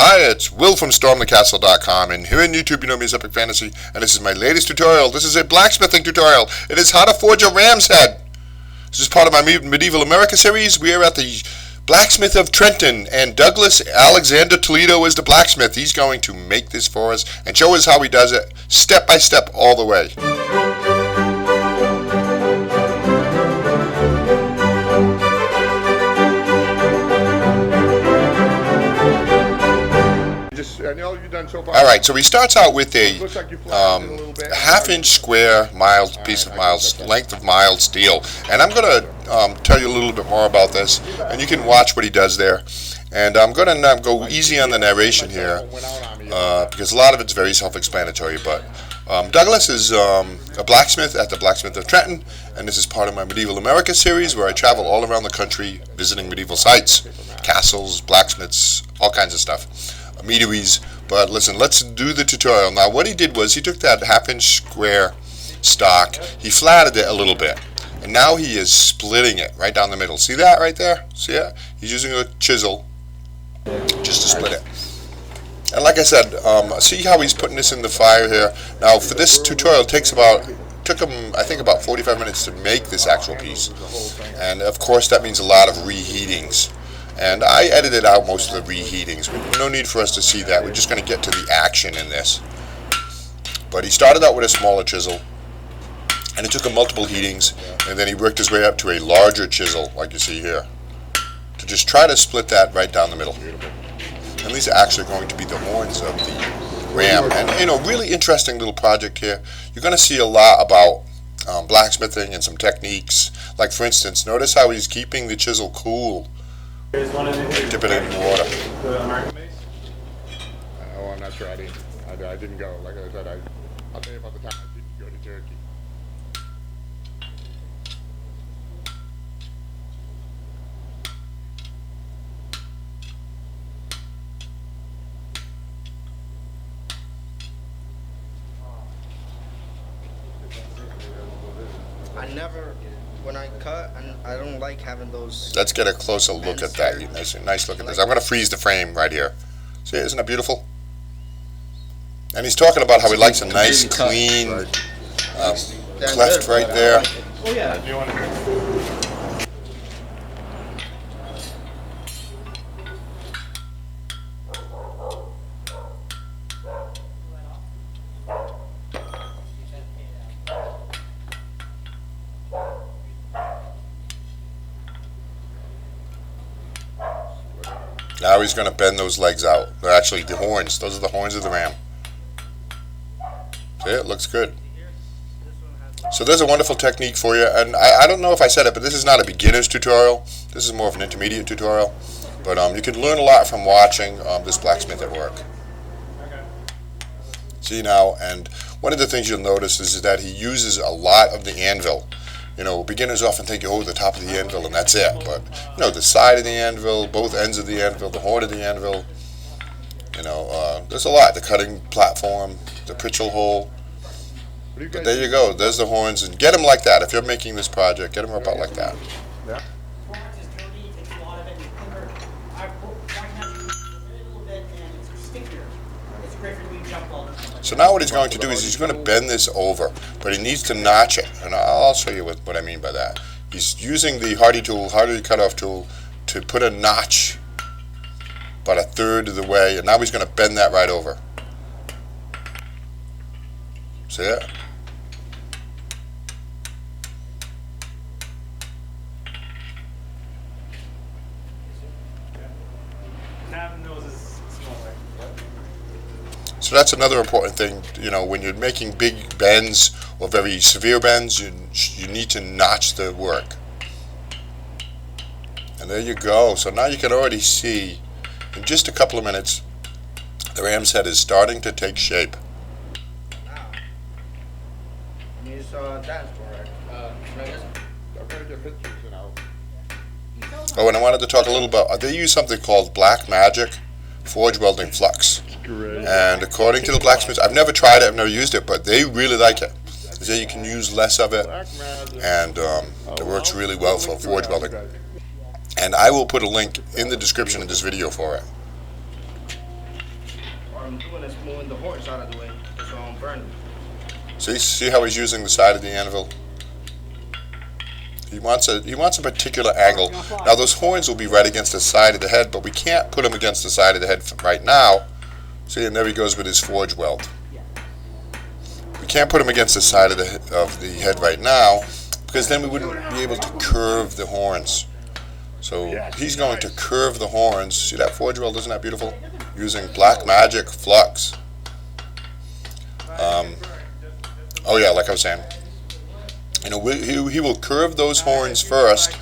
Hi, it's Will from StormTheCastle.com, and here on YouTube you know me as Epic Fantasy, and this is my latest tutorial. This is a blacksmithing tutorial. It is how to forge a ram's head. This is part of my Medieval America series. We are at the Blacksmith of Trenton, and Douglas Alexander Toledo is the blacksmith. He's going to make this for us and show us how he does it, step by step, all the way. Alright, so he starts out with a half-inch square length of mild steel, and I'm going to tell you a little bit more about this, and you can watch what he does there. And I'm going to go easy on the narration here, because a lot of it's very self-explanatory, but Douglas is a blacksmith at the Blacksmith of Trenton, and this is part of my Medieval America series where I travel all around the country visiting medieval sites, castles, blacksmiths, all kinds of stuff, meaderies. But listen, let's do the tutorial. Now what he did was he took that half-inch square stock, he flattened it a little bit, and now he is splitting it right down the middle. See that right there? See it? He's using a chisel just to split it. And like I said, see how he's putting this in the fire here. Now for this tutorial it took him I think about 45 minutes to make this actual piece, and of course that means a lot of reheatings. And I edited out most of the reheatings. No need for us to see that. We're just going to get to the action in this. But he started out with a smaller chisel, and it took him multiple heatings, and then he worked his way up to a larger chisel, like you see here, to just try to split that right down the middle. And these are actually going to be the horns of the ram. And you know, really interesting little project here. You're going to see a lot about blacksmithing and some techniques. Like for instance, notice how he's keeping the chisel cool. Dip it in water. The American base? Oh, I'm not sure. I didn't go. Like I said, I'll tell you about the time I didn't go to Turkey. When I cut, I don't like having those. Let's get a closer look at that. Nice look at this. I'm going to freeze the frame right here. See, isn't it beautiful? And he's talking about how he likes a nice, clean cleft right there. Oh yeah. Do you want to? Now he's going to bend those legs out. They're actually the horns. Those are the horns of the ram. See, it looks good. So there's a wonderful technique for you. And I don't know if I said it, but this is not a beginner's tutorial. This is more of an intermediate tutorial. But you can learn a lot from watching this blacksmith at work. See now, and one of the things you'll notice is that he uses a lot of the anvil. You know, beginners often think, oh, the top of the anvil and that's it. But, you know, the side of the anvil, both ends of the anvil, the horn of the anvil, you know, there's a lot. The cutting platform, the pritchel hole. But there you go. There's the horns. And get them like that. If you're making this project, get them about like that. Yeah. So now what he's going to do is he's going to bend this over, but he needs to notch it, and I'll show you what I mean by that. He's using the hardy cutoff tool to put a notch about a third of the way, and now he's going to bend that right over. See it? So that's another important thing, you know, when you're making big bends or very severe bends, you need to notch the work. And there you go. So now you can already see, in just a couple of minutes, the ram's head is starting to take shape. Oh, and I wanted to talk a little about, they use something called Black Magic Forge Welding Flux. And according to the blacksmiths, I've never tried it, I've never used it, but they really like it. They say you can use less of it, and it works really well for forge welding. And I will put a link in the description of this video for it. I'm doing is moving the horns out of the way so I don't burn them. See how he's using the side of the anvil? He wants a particular angle. Now those horns will be right against the side of the head, but we can't put them against the side of the head right now. See, and there he goes with his forge weld. We can't put him against the side of the head right now, because then we wouldn't be able to curve the horns. So he's going to curve the horns. See that forge weld? Isn't that beautiful? Using Black Magic Flux. Oh yeah, like I was saying. You know, he will curve those horns first,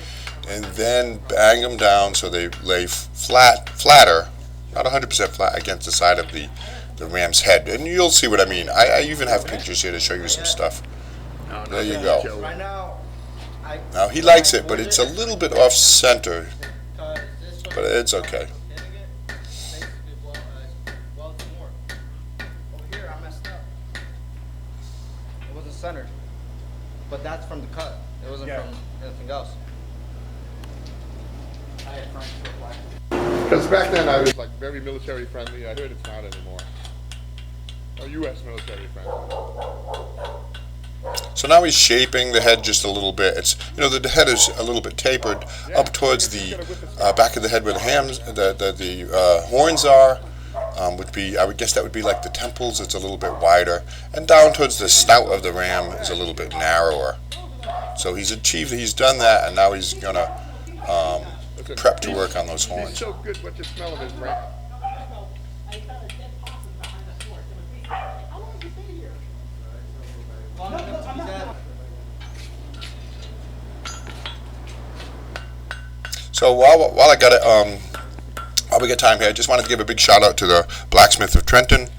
and then bang them down so they lay flatter, not 100% flat, against the side of the ram's head. And you'll see what I mean. I even have pictures here to show you some stuff. There you go. Now he likes it, but it's a little bit off center, but it's okay. Centered, but that's from the cut. It wasn't from anything else. Because back then I was like very military friendly. I heard it's not anymore. Or U.S. military friendly. So now he's shaping the head just a little bit. It's, you know, the head is a little bit tapered up towards the back of the head where the horns are. Would be, I would guess that would be like the temples. It's a little bit wider, and down towards the snout of the ram is a little bit narrower. So he's done that, and now he's gonna prep to work on those horns. He's so good. What you smell of his ram? So while I got it, while we get time here, I just wanted to give a big shout out to the Blacksmith of Trenton.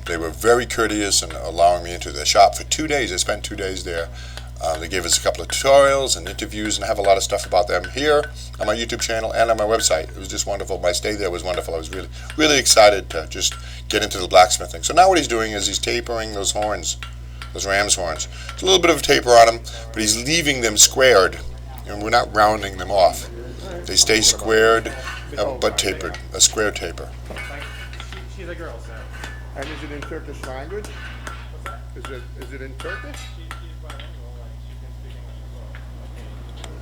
They were very courteous in allowing me into their shop for 2 days. I spent 2 days there. They gave us a couple of tutorials and interviews, and I have a lot of stuff about them here on my YouTube channel and on my website. It was just wonderful. My stay there was wonderful. I was really, really excited to just get into the blacksmithing. So now what he's doing is he's tapering those horns, those ram's horns. There's a little bit of taper on them, but he's leaving them squared, and we're not rounding them off. They stay squared, but tapered, a square taper. She's a girl, so. And is it in Turkish language? What's that? Is it in Turkish? She's bilingual, like she can speak English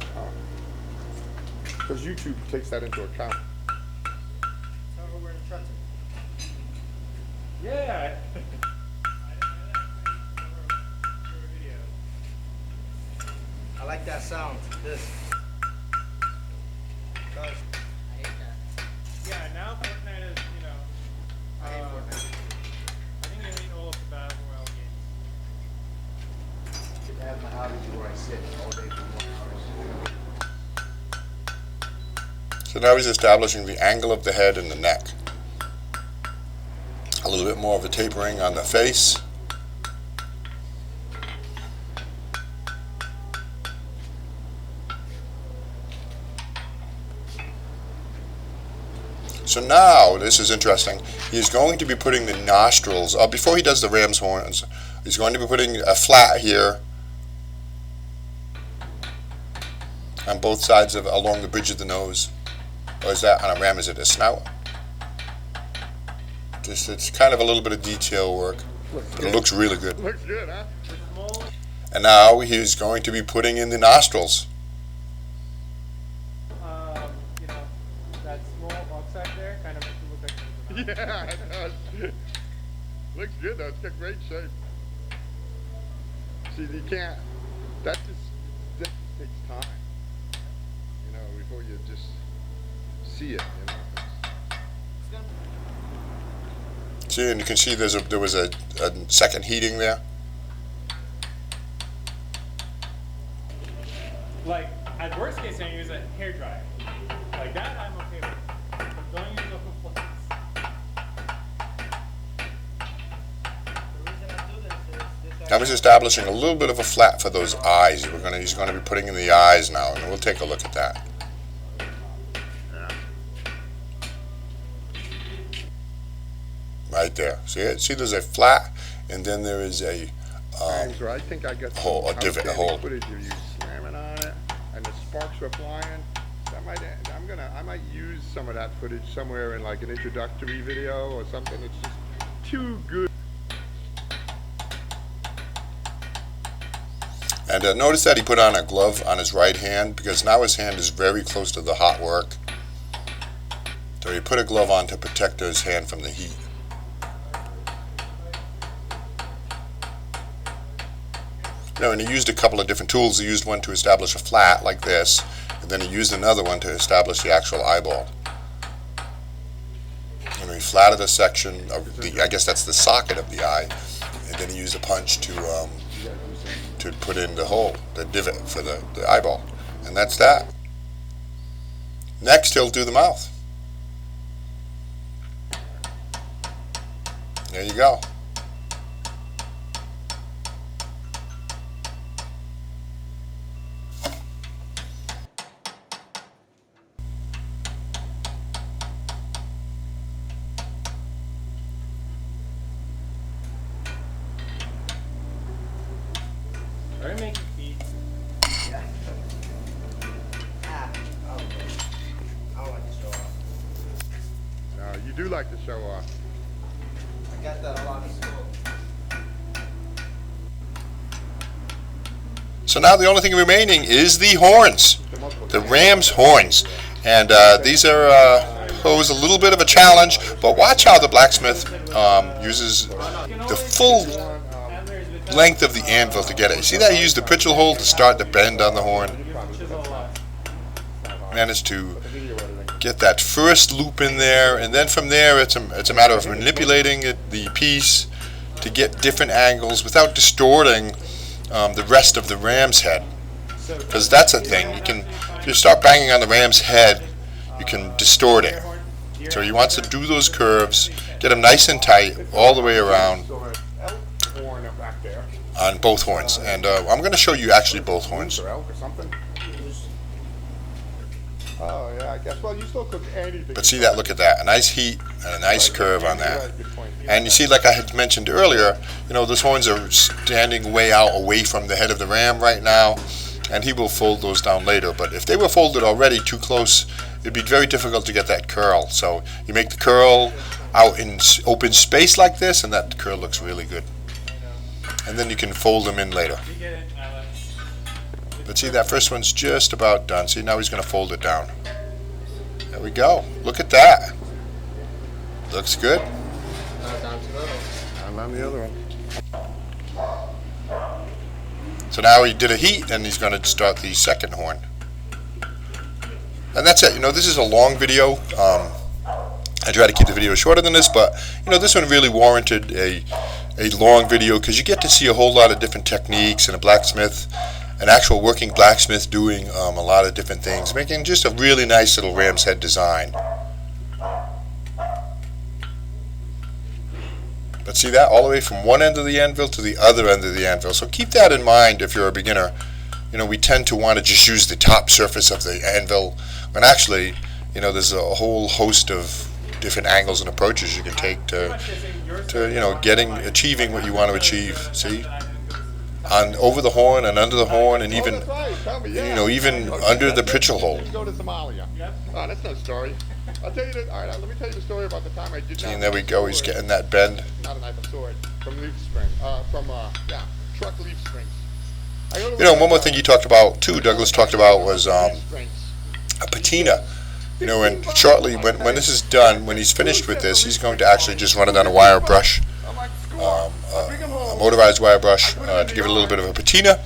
as well. Because YouTube takes that into account. Tell her we're in Trenton. Yeah. I like that sound. This. Yeah, now Fortnite is, you know, I hate Fortnite. I think I hate all of the battle royale games. I have my hobby where I sit all day for 1 hour. So now he's establishing the angle of the head and the neck. A little bit more of a tapering on the face. So now, this is interesting, he's going to be putting the nostrils, before he does the ram's horns, he's going to be putting a flat here on both sides of, along the bridge of the nose. Or is that, on a ram, is it a snout? Just, it's kind of a little bit of detail work, but it looks really good. Looks good, huh? And now he's going to be putting in the nostrils. You know, that small offset there kind of makes it look like there's a Yeah, it does. Looks good though. It's got great shape. See, you can't. That just takes time. You know, before you just see it. You know. See, and you can see there was a second heating there. Like, at worst case scenario, use a hair dryer. Like that, I'm okay with. But don't use a Flux. Now he's establishing a little bit of a flat for those eyes. He's going to be putting in the eyes now, and we'll take a look at that. Right there. See it? See, there's a flat, and then there is a I think I got hole, a divot, a hole. Footage of you slamming on it, and the sparks were flying. That I might use some of that footage somewhere in like an introductory video or something. It's just too good. And notice that he put on a glove on his right hand because now his hand is very close to the hot work. So he put a glove on to protect his hand from the heat. And he used a couple of different tools. He used one to establish a flat like this, and then he used another one to establish the actual eyeball. And he flatted a section of the, I guess that's the socket of the eye, and then he used a punch to put in the hole, the divot for the eyeball. And that's that. Next, he'll do the mouth. There you go. Are you making feet? Yeah. I like to show off. No, you do like to show off. I got that a lot in school. So now the only thing remaining is the horns, the ram's horns. And these are pose a little bit of a challenge, but watch how the blacksmith uses the full length of the anvil to get it. You see that he used the pitchel hole to start the bend on the horn? Managed to get that first loop in there, and then from there it's a matter of manipulating the piece to get different angles without distorting the rest of the ram's head. Because that's a thing. You can, if you start banging on the ram's head, you can distort it. So he wants to do those curves, get them nice and tight all the way around on both horns. And I'm going to show you actually both horns. Oh yeah, I guess. Well, you still cook anything. But see that? Look at that. A nice heat and a nice curve on that. And you see, like I had mentioned earlier, you know, those horns are standing way out away from the head of the ram right now, and he will fold those down later. But if they were folded already too close, it'd be very difficult to get that curl. So you make the curl out in open space like this, and that curl looks really good. And then you can fold them in later. But see, that first one's just about done. See, now he's going to fold it down. There we go. Look at that. Looks good. Down to the other. I'm on the other one. So now he did a heat, and he's going to start the second horn. And that's it. You know, this is a long video. I try to keep the video shorter than this, but you know, this one really warranted a long video because you get to see a whole lot of different techniques in a blacksmith, an actual working blacksmith doing a lot of different things, making just a really nice little ram's head design. But see that? All the way from one end of the anvil to the other end of the anvil. So keep that in mind if you're a beginner. You know, we tend to want to just use the top surface of the anvil, when actually, you know, there's a whole host of different angles and approaches you can take to you know, achieving what you want to achieve. See? On over the horn and under the horn, and even you know, even under the pitchel hole. Go to Somalia. Oh, that's no story. I'll tell you that. All right, let me tell you the story about the time I did. See, and there we go. He's getting that bend. Not a knife, a sword from leaf spring. Truck leaf springs. You know, one more thing you talked about too, Douglas talked about, was a patina. You know, and shortly when this is done, when he's finished with this, he's going to actually just run it on a wire brush, a motorized wire brush, to give it a little bit of a patina.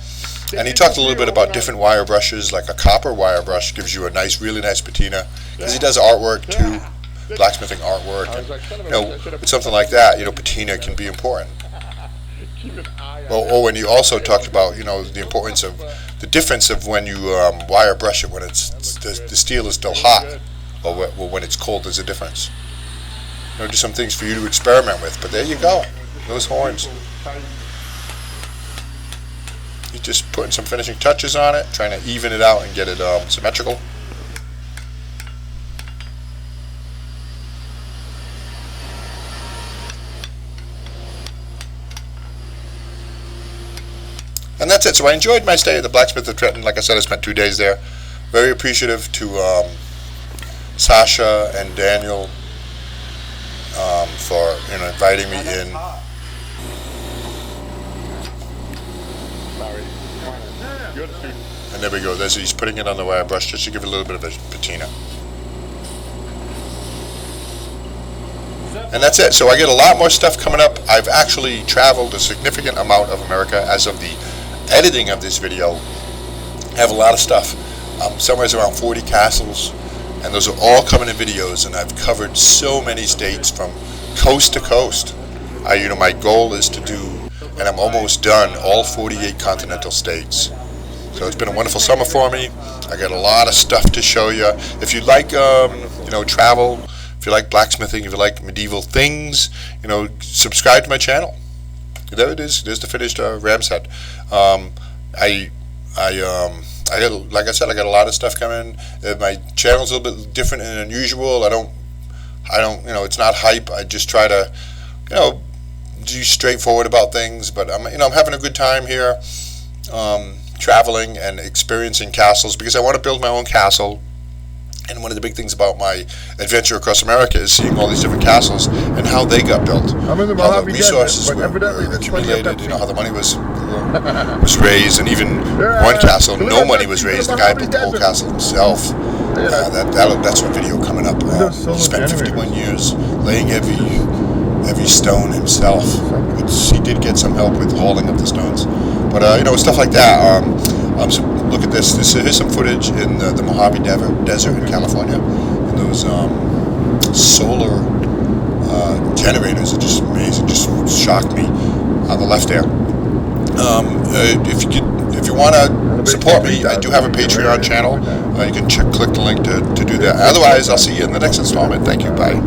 And he talked a little bit about different wire brushes, like a copper wire brush gives you a nice, really nice patina, because he does artwork too, blacksmithing artwork, and you know, with something like that, you know, patina can be important. Well, and he also talked about, you know, the importance of the difference of when you wire brush it when it's the steel is still hot, or when it's cold. There's a difference. You know, just some things for you to experiment with. But there you go, those horns. He's just putting some finishing touches on it, trying to even it out and get it symmetrical. And that's it. So I enjoyed my stay at the Blacksmith of Trenton. Like I said, I spent 2 days there. very appreciative to Sasha and Daniel for inviting me in. Sorry. You're the student. And there we go. He's putting it on the wire brush just to give it a little bit of a patina. And that's it. So I get a lot more stuff coming up. I've actually traveled a significant amount of America as of the editing of this video. I have a lot of stuff. Somewhere around 40 castles, and those are all coming in videos, and I've covered so many states from coast to coast. My goal is to do, and I'm almost done, all 48 continental states. So it's been a wonderful summer for me. I got a lot of stuff to show you. If you like, travel, if you like blacksmithing, if you like medieval things, subscribe to my channel. There it is. There's the finished ram's head. I got, like I said, I got a lot of stuff coming. My channel's a little bit different and unusual. I don't, it's not hype. I just try to, be straightforward about things. But I'm having a good time here, traveling and experiencing castles because I want to build my own castle. And one of the big things about my adventure across America is seeing all these different castles and how they got built, how the resources were accumulated, how the money was raised, and even one castle, no money was raised. The guy built the whole castle himself. That's a video coming up. He spent 51 years laying every stone himself. He did get some help with hauling up the stones, but stuff like that. So look at this. Here's some footage in the Mojave Desert in California, and those solar generators are just amazing. Just shocked me on the left there. If you want to support me, I do have a Patreon channel. You can click the link to do that. Otherwise, I'll see you in the next installment. Thank you. Bye.